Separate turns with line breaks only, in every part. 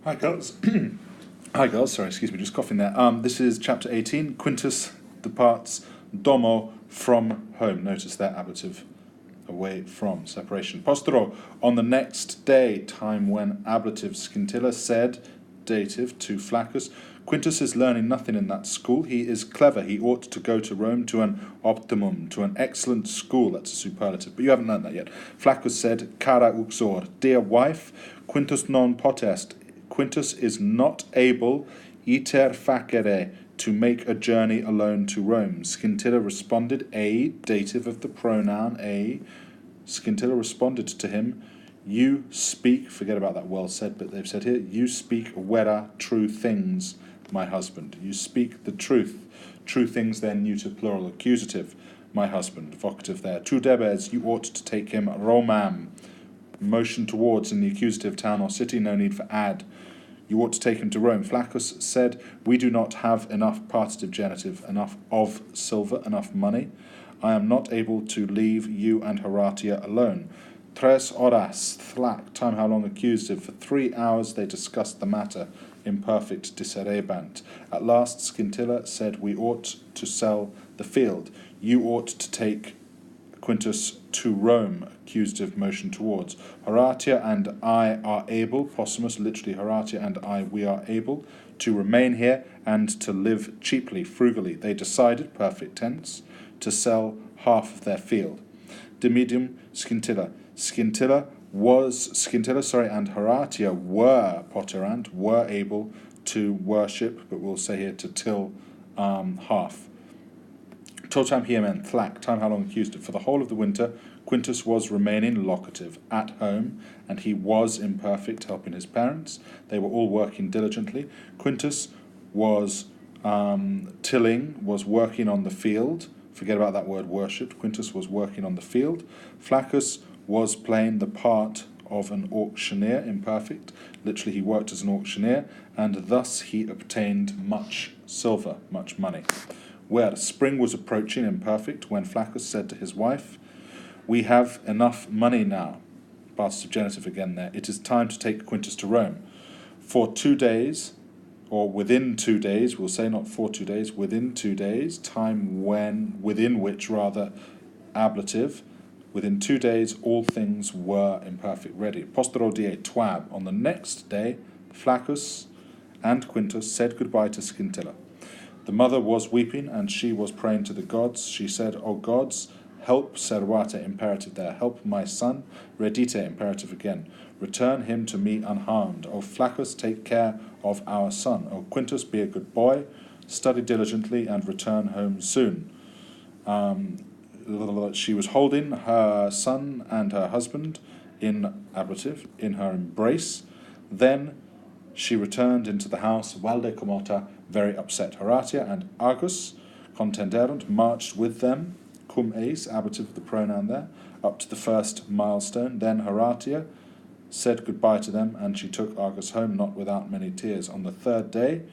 Hi, girls. Hi, girls. Sorry, excuse me, just coughing there. This is chapter 18. Quintus departs domo from home. Notice that ablative, away from, separation. Postero, on the next day, time when ablative Scintilla said, dative, to Flaccus, Quintus is learning nothing in that school. He is clever. He ought to go to Rome to an optimum, to an excellent school. That's a superlative, but you haven't learned that yet. Flaccus said, cara uxor, dear wife, Quintus non potest. Quintus is not able, iter facere, to make a journey alone to Rome. Scintilla responded, a, dative of the pronoun, a. Scintilla responded to him, you speak, forget about that well said, but they've said here, you speak vera, true things, my husband. You speak the truth. True things, then, neuter plural accusative, my husband. Vocative there. Tu debes, you ought to take him Romam. Motion towards in the accusative, town or city, no need for ad. You ought to take him to Rome. Flaccus said, we do not have enough partitive genitive, enough of silver, enough money. I am not able to leave you and Horatia alone. Tres horas, thlac, time how long accusative. For 3 hours they discussed the matter, imperfect disserebant. At last Scintilla said, we ought to sell the field. You ought to take Quintus to Rome, accusative, motion towards. Horatia and I are able, possumus, literally Horatia and I, we are able, to remain here and to live cheaply, frugally. They decided, perfect tense, to sell half of their field. Dimidium Scintilla. Scintilla and Horatia were, potterant, were able to worship, but we'll say here to till half. Totam hiemen, thlac, time how long accused. For the whole of the winter, Quintus was remaining locative, at home, and he was imperfect, helping his parents. They were all working diligently. Quintus was tilling, was working on the field. Forget about that word worshipped. Quintus was working on the field. Flaccus was playing the part of an auctioneer, imperfect. Literally, he worked as an auctioneer, and thus he obtained much silver, much money. Where spring was approaching, imperfect, when Flaccus said to his wife, we have enough money now. Partitive genitive again there. It is time to take Quintus to Rome. For 2 days, or within 2 days, we'll say not for 2 days, within 2 days, time when, within which rather, ablative, within 2 days all things were imperfect ready. Postero die twab. On the next day, Flaccus and Quintus said goodbye to Scintilla. The mother was weeping, and she was praying to the gods. She said, O gods, help servate, imperative there. Help my son, redite, imperative again. Return him to me unharmed. O Flaccus, take care of our son. O Quintus, be a good boy. Study diligently and return home soon. She was holding her son and her husband in ablative, in her embrace. Then she returned into the house, valde commota, very upset. Horatia and Argus, contenderunt, marched with them, cum eis, ablative of the pronoun there, up to the first milestone. Then Horatia said goodbye to them, and she took Argus home, not without many tears. On the third day,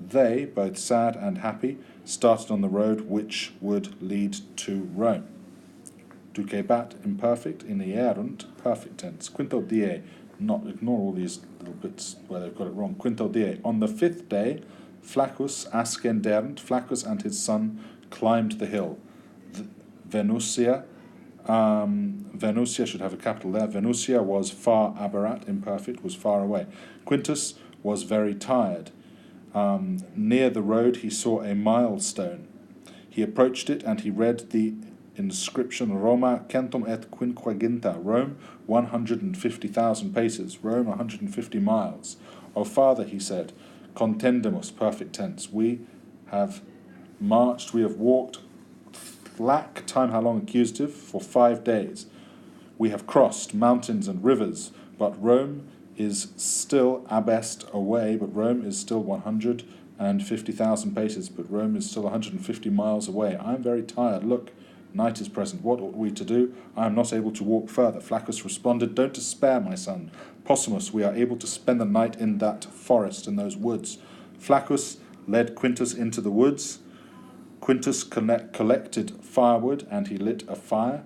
they, both sad and happy, started on the road which would lead to Rome. Ducebat, imperfect, inierunt, perfect tense. Quinto die, not ignore all these little bits where they've got it wrong. Quinto die. On the 5th day, Flaccus ascenderent, Flaccus and his son climbed the hill. Venusia, Venusia should have a capital there. Venusia was far aberrat, imperfect, was far away. Quintus was very tired. Near the road he saw a milestone. He approached it and he read the inscription, Roma centum et quinquaginta, Rome 150,000 paces, Rome 150 miles. O Father, he said, contendemus, perfect tense, we have marched, we have walked, thlac, time how long accusative, for 5 days. We have crossed mountains and rivers, but Rome is still abest away, but Rome is still 150,000 paces, but Rome is still 150 miles away. I am very tired. Look, night is present. What ought we to do? I am not able to walk further. Flaccus responded, don't despair, my son. Possumus, we are able to spend the night in that forest, in those woods. Flaccus led Quintus into the woods. Quintus collected firewood, and he lit a fire.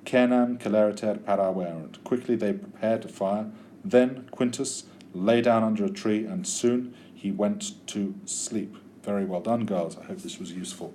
Cernam celeriter paraverunt. Quickly they prepared a fire. Then Quintus lay down under a tree, and soon he went to sleep. Very well done, girls. I hope this was useful.